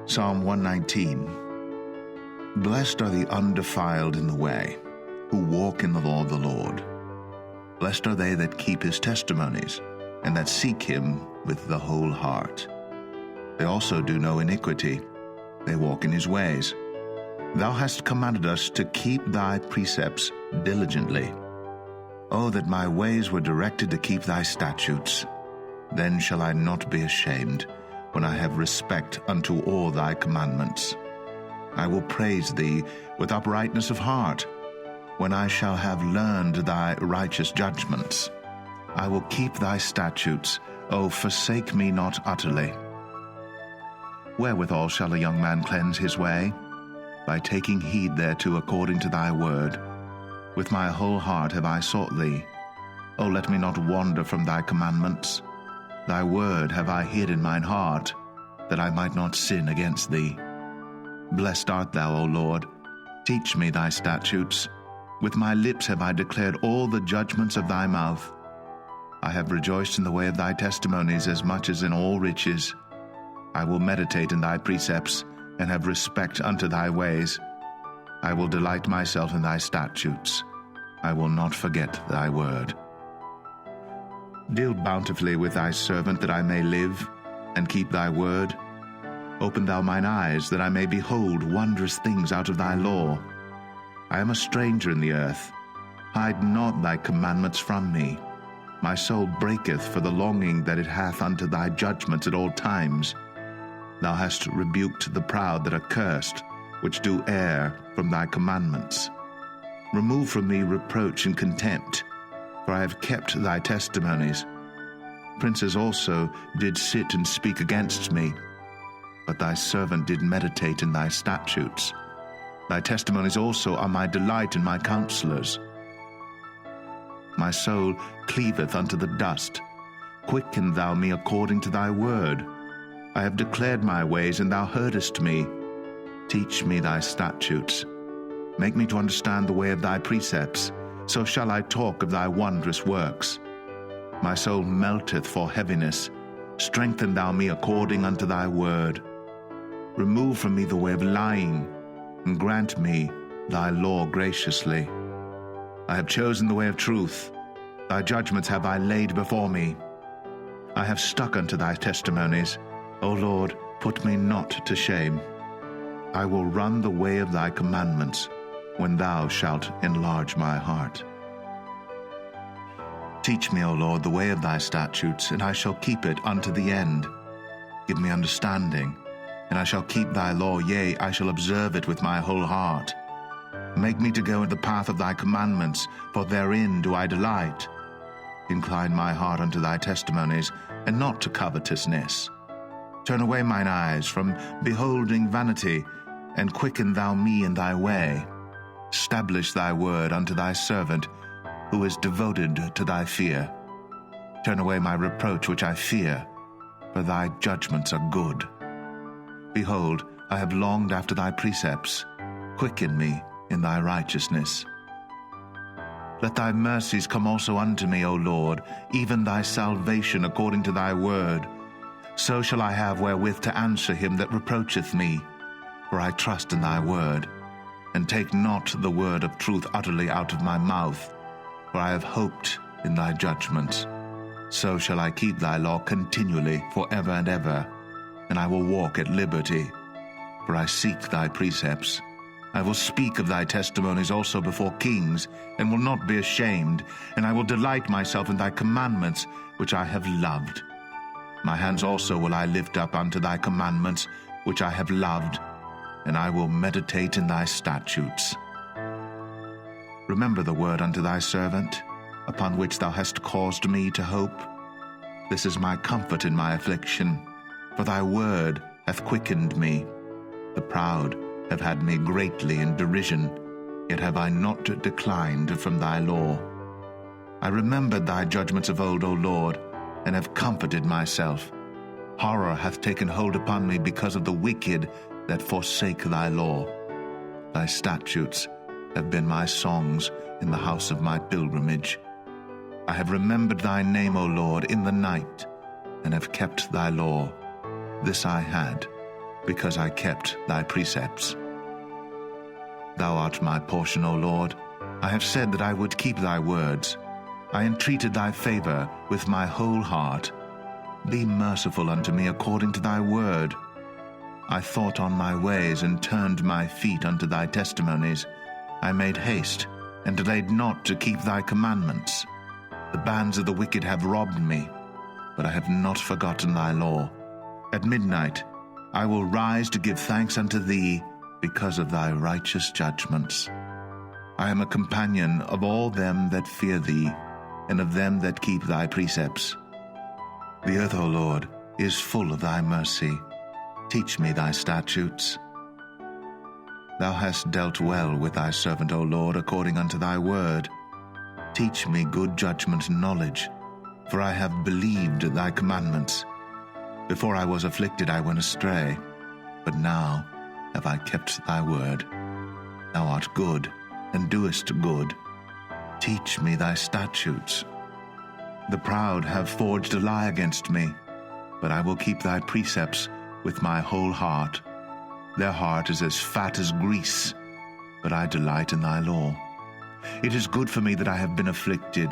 Psalm 119. Blessed are the undefiled in the way, who walk in the law of the Lord. Blessed are they that keep his testimonies, and that seek him with the whole heart. They also do no iniquity, they walk in his ways. Thou hast commanded us to keep thy precepts diligently. Oh, that my ways were directed to keep thy statutes. Then shall I not be ashamed, when I have respect unto all thy commandments. I will praise thee with uprightness of heart, when I shall have learned thy righteous judgments. I will keep thy statutes, O forsake me not utterly. Wherewithal shall a young man cleanse his way? By taking heed thereto according to thy word. With my whole heart have I sought thee. O let me not wander from thy commandments. Thy word have I hid in mine heart, that I might not sin against thee. Blessed art thou, O Lord. Teach me thy statutes. With my lips have I declared all the judgments of thy mouth. I have rejoiced in the way of thy testimonies as much as in all riches. I will meditate in thy precepts, and have respect unto thy ways. I will delight myself in thy statutes. I will not forget thy word. Deal bountifully with thy servant, that I may live, and keep thy word. Open thou mine eyes, that I may behold wondrous things out of thy law. I am a stranger in the earth. Hide not thy commandments from me. My soul breaketh for the longing that it hath unto thy judgments at all times. Thou hast rebuked the proud that are cursed, which do err from thy commandments. Remove from me reproach and contempt, for I have kept thy testimonies. Princes also did sit and speak against me, but thy servant did meditate in thy statutes. Thy testimonies also are my delight and my counselors. My soul cleaveth unto the dust. Quicken thou me according to thy word. I have declared my ways, and thou heardest me. Teach me thy statutes. Make me to understand the way of thy precepts. So shall I talk of thy wondrous works. My soul melteth for heaviness. Strengthen thou me according unto thy word. Remove from me the way of lying, and grant me thy law graciously. I have chosen the way of truth. Thy judgments have I laid before me. I have stuck unto thy testimonies. O Lord, put me not to shame. I will run the way of thy commandments, when thou shalt enlarge my heart. Teach me, O Lord, the way of thy statutes, and I shall keep it unto the end. Give me understanding, and I shall keep thy law, yea, I shall observe it with my whole heart. Make me to go in the path of thy commandments, for therein do I delight. Incline my heart unto thy testimonies, and not to covetousness. Turn away mine eyes from beholding vanity, and quicken thou me in thy way. Establish thy word unto thy servant, who is devoted to thy fear. Turn away my reproach which I fear, for thy judgments are good. Behold, I have longed after thy precepts. Quicken me in thy righteousness. Let thy mercies come also unto me, O Lord, even thy salvation according to thy word. So shall I have wherewith to answer him that reproacheth me. For I trust in thy word, and take not the word of truth utterly out of my mouth, for I have hoped in thy judgments. So shall I keep thy law continually for ever and ever, and I will walk at liberty, for I seek thy precepts. I will speak of thy testimonies also before kings, and will not be ashamed, and I will delight myself in thy commandments, which I have loved. My hands also will I lift up unto thy commandments, which I have loved, and I will meditate in thy statutes. Remember the word unto thy servant, upon which thou hast caused me to hope. This is my comfort in my affliction, for thy word hath quickened me. The proud have had me greatly in derision, yet have I not declined from thy law. I remembered thy judgments of old, O Lord, and have comforted myself. Horror hath taken hold upon me because of the wicked that forsake thy law. Thy statutes have been my songs in the house of my pilgrimage. I have remembered thy name, O Lord, in the night, and have kept thy law. This I had, because I kept thy precepts. Thou art my portion, O Lord. I have said that I would keep thy words. I entreated thy favor with my whole heart. Be merciful unto me according to thy word. I thought on my ways and turned my feet unto thy testimonies. I made haste and delayed not to keep thy commandments. The bands of the wicked have robbed me, but I have not forgotten thy law. At midnight I will rise to give thanks unto thee because of thy righteous judgments. I am a companion of all them that fear thee, and of them that keep thy precepts. The earth, O Lord, is full of thy mercy. Teach me thy statutes. Thou hast dealt well with thy servant, O Lord, according unto thy word. Teach me good judgment and knowledge, for I have believed thy commandments. Before I was afflicted I went astray, but now have I kept thy word. Thou art good, and doest good. Teach me thy statutes. The proud have forged a lie against me, but I will keep thy precepts with my whole heart. Their heart is as fat as grease, but I delight in thy law. It is good for me that I have been afflicted,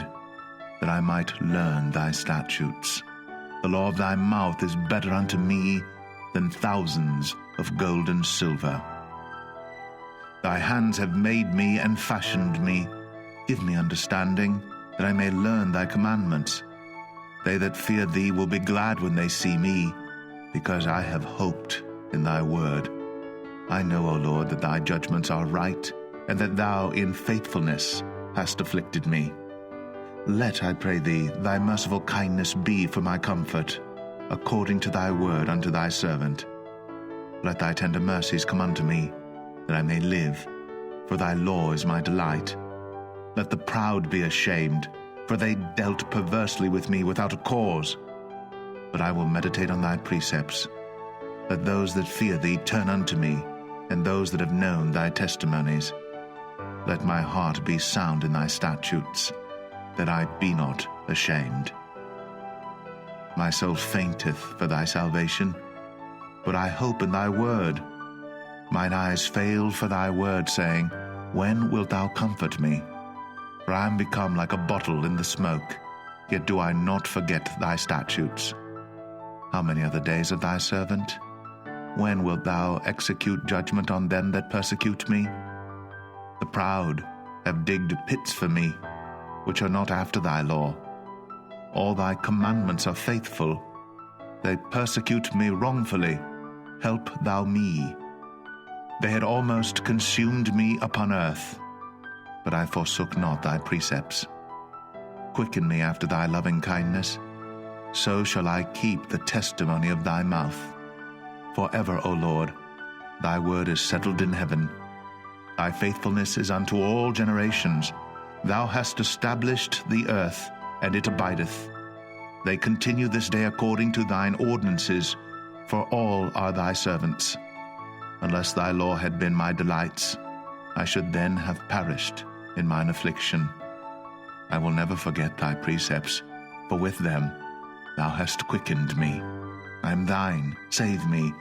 that I might learn thy statutes. The law of thy mouth is better unto me than thousands of gold and silver. Thy hands have made me and fashioned me. Give me understanding, that I may learn thy commandments. They that fear thee will be glad when they see me, because I have hoped in thy word. I know, O Lord, that thy judgments are right, and that thou in faithfulness hast afflicted me. Let, I pray thee, thy merciful kindness be for my comfort, according to thy word unto thy servant. Let thy tender mercies come unto me, that I may live, for thy law is my delight. Let the proud be ashamed, for they dealt perversely with me without a cause. But I will meditate on thy precepts. Let those that fear thee turn unto me, and those that have known thy testimonies. Let my heart be sound in thy statutes, that I be not ashamed. My soul fainteth for thy salvation, but I hope in thy word. Mine eyes fail for thy word, saying, When wilt thou comfort me? For I am become like a bottle in the smoke, yet do I not forget thy statutes. How many are the days of thy servant? When wilt thou execute judgment on them that persecute me? The proud have digged pits for me, which are not after thy law. All thy commandments are faithful. They persecute me wrongfully. Help thou me. They had almost consumed me upon earth, but I forsook not thy precepts. Quicken me after thy loving kindness, so shall I keep the testimony of thy mouth. Forever, O Lord, thy word is settled in heaven. Thy faithfulness is unto all generations. Thou hast established the earth, and it abideth. They continue this day according to thine ordinances, for all are thy servants. Unless thy law had been my delights, I should then have perished in mine affliction. I will never forget thy precepts, for with them thou hast quickened me. I am thine, save me,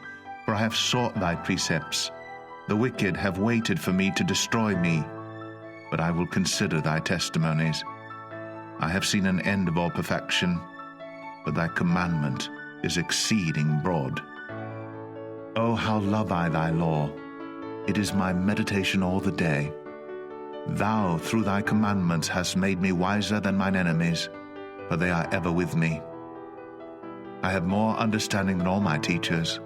for I have sought thy precepts. The wicked have waited for me to destroy me, but I will consider thy testimonies. I have seen an end of all perfection, but thy commandment is exceeding broad. Oh, how love I thy law! It is my meditation all the day. Thou, through thy commandments, hast made me wiser than mine enemies, for they are ever with me. I have more understanding than all my teachers,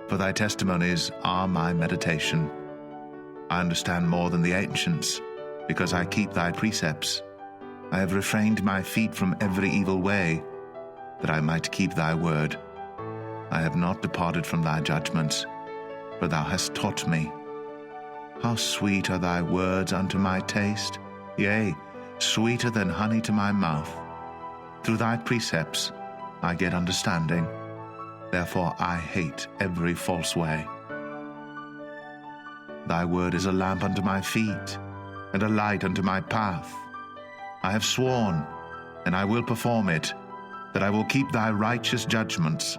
for thy testimonies are my meditation. I understand more than the ancients, because I keep thy precepts. I have refrained my feet from every evil way, that I might keep thy word. I have not departed from thy judgments, for thou hast taught me. How sweet are thy words unto my taste, yea, sweeter than honey to my mouth. Through thy precepts I get understanding, therefore I hate every false way. Thy word is a lamp unto my feet, and a light unto my path. I have sworn, and I will perform it, that I will keep thy righteous judgments.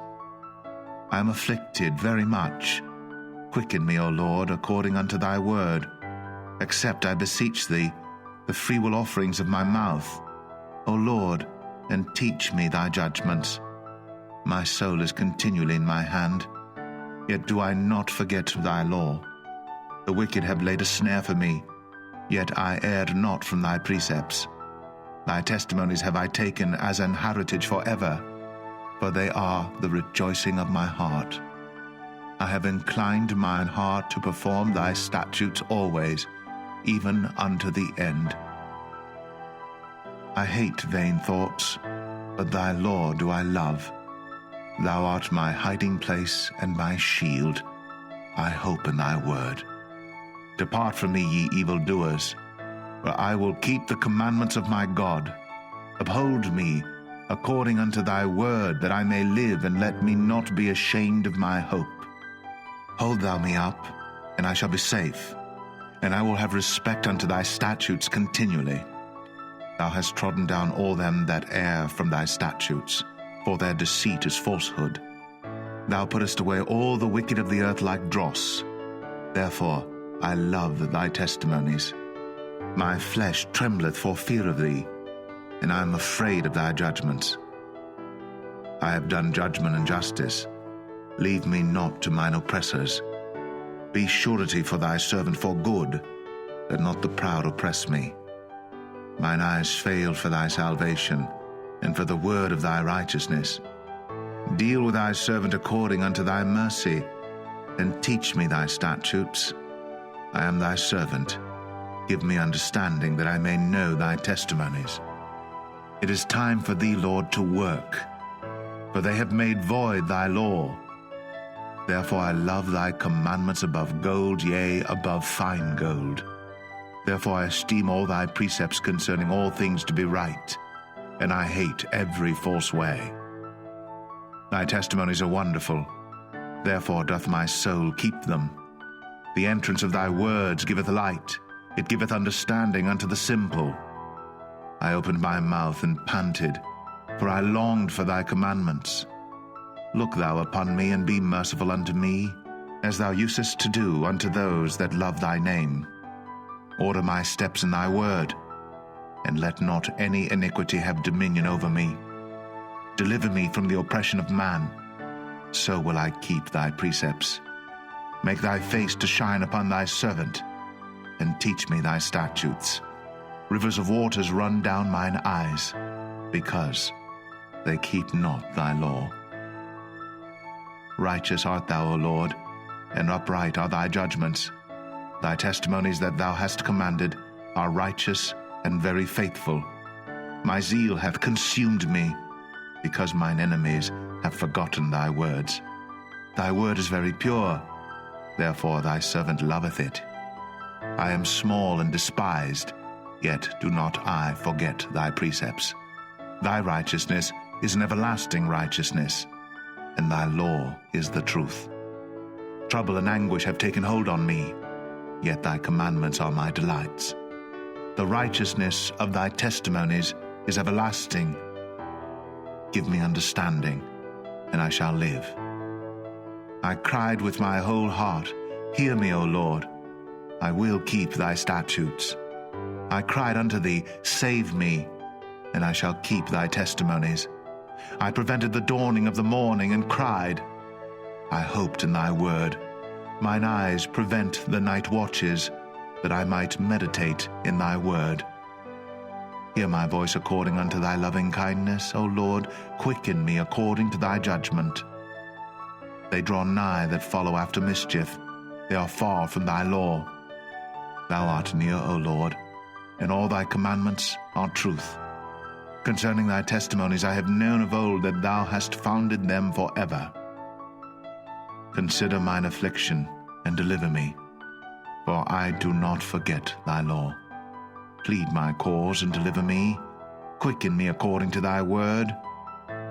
I am afflicted very much. Quicken me, O Lord, according unto thy word. Accept, I beseech thee, the freewill offerings of my mouth. O Lord, and teach me thy judgments. My soul is continually in my hand, yet do I not forget thy law. The wicked have laid a snare for me, yet I erred not from thy precepts. Thy testimonies have I taken as an heritage forever, for they are the rejoicing of my heart. I have inclined mine heart to perform thy statutes always, even unto the end. I hate vain thoughts, but thy law do I love. Thou art my hiding place and my shield. I hope in thy word. Depart from me, ye evildoers, for I will keep the commandments of my God. Uphold me according unto thy word, that I may live, and let me not be ashamed of my hope. Hold thou me up, and I shall be safe, and I will have respect unto thy statutes continually. Thou hast trodden down all them that err from thy statutes, for their deceit is falsehood. Thou puttest away all the wicked of the earth like dross. Therefore I love thy testimonies. My flesh trembleth for fear of thee, and I am afraid of thy judgments. I have done judgment and justice. Leave me not to mine oppressors. Be surety for thy servant for good, that not the proud oppress me. Mine eyes fail for thy salvation, and for the word of thy righteousness. Deal with thy servant according unto thy mercy, and teach me thy statutes. I am thy servant. Give me understanding, that I may know thy testimonies. It is time for thee, Lord, to work, for they have made void thy law. Therefore I love thy commandments above gold, yea, above fine gold. Therefore I esteem all thy precepts concerning all things to be right, and I hate every false way. Thy testimonies are wonderful, therefore doth my soul keep them. The entrance of thy words giveth light, it giveth understanding unto the simple. I opened my mouth and panted, for I longed for thy commandments. Look thou upon me, and be merciful unto me, as thou usest to do unto those that love thy name. Order my steps in thy word, and let not any iniquity have dominion over me. Deliver me from the oppression of man, so will I keep thy precepts. Make thy face to shine upon thy servant, and teach me thy statutes. Rivers of waters run down mine eyes, because they keep not thy law. Righteous art thou, O Lord, and upright are thy judgments. Thy testimonies that thou hast commanded are righteous and very faithful. My zeal hath consumed me, because mine enemies have forgotten thy words. Thy word is very pure, therefore thy servant loveth it. I am small and despised, yet do not I forget thy precepts. Thy righteousness is an everlasting righteousness, and thy law is the truth. Trouble and anguish have taken hold on me, yet thy commandments are my delights. The righteousness of thy testimonies is everlasting. Give me understanding, and I shall live. I cried with my whole heart, hear me, O Lord. I will keep thy statutes. I cried unto thee, save me, and I shall keep thy testimonies. I prevented the dawning of the morning, and cried. I hoped in thy word. Mine eyes prevent the night watches, that I might meditate in thy word. Hear my voice according unto thy loving kindness, O Lord. Quicken me according to thy judgment. They draw nigh that follow after mischief. They are far from thy law. Thou art near, O Lord, and all thy commandments are truth. Concerning thy testimonies I have known of old, that thou hast founded them forever. Consider mine affliction, and deliver me, for I do not forget thy law. Plead my cause, and deliver me. Quicken me according to thy word.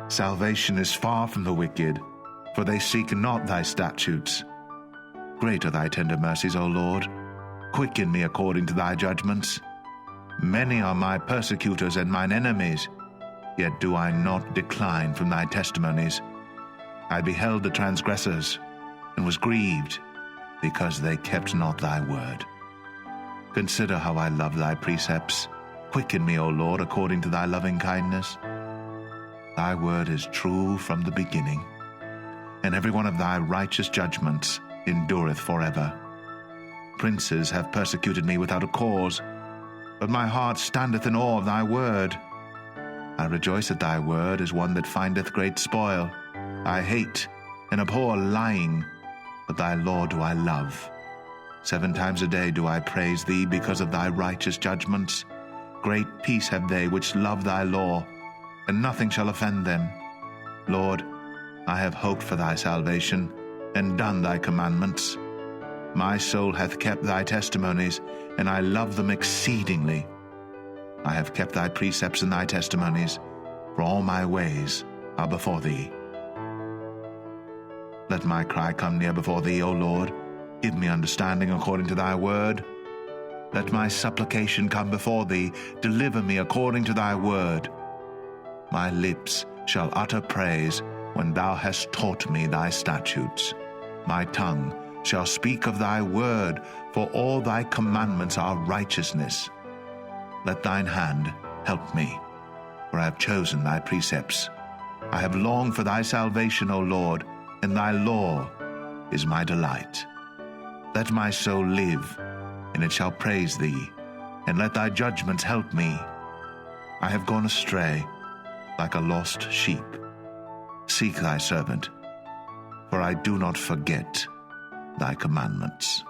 Salvation is far from the wicked, for they seek not thy statutes. Great are thy tender mercies, O Lord. Quicken me according to thy judgments. Many are my persecutors and mine enemies, yet do I not decline from thy testimonies. I beheld the transgressors, and was grieved, because they kept not thy word. Consider how I love thy precepts. Quicken me, O Lord, according to thy loving kindness. Thy word is true from the beginning, and every one of thy righteous judgments endureth forever. Princes have persecuted me without a cause, but my heart standeth in awe of thy word. I rejoice at thy word as one that findeth great spoil. I hate and abhor lying, but thy law do I love. 7 times a day do I praise thee because of thy righteous judgments. Great peace have they which love thy law, and nothing shall offend them. Lord, I have hoped for thy salvation, and done thy commandments. My soul hath kept thy testimonies, and I love them exceedingly. I have kept thy precepts and thy testimonies, for all my ways are before thee. Let my cry come near before thee, O Lord. Give me understanding according to thy word. Let my supplication come before thee. Deliver me according to thy word. My lips shall utter praise when thou hast taught me thy statutes. My tongue shall speak of thy word, for all thy commandments are righteousness. Let thine hand help me, for I have chosen thy precepts. I have longed for thy salvation, O Lord, and thy law is my delight. Let my soul live, and it shall praise thee, and let thy judgments help me. I have gone astray like a lost sheep. Seek thy servant, for I do not forget thy commandments.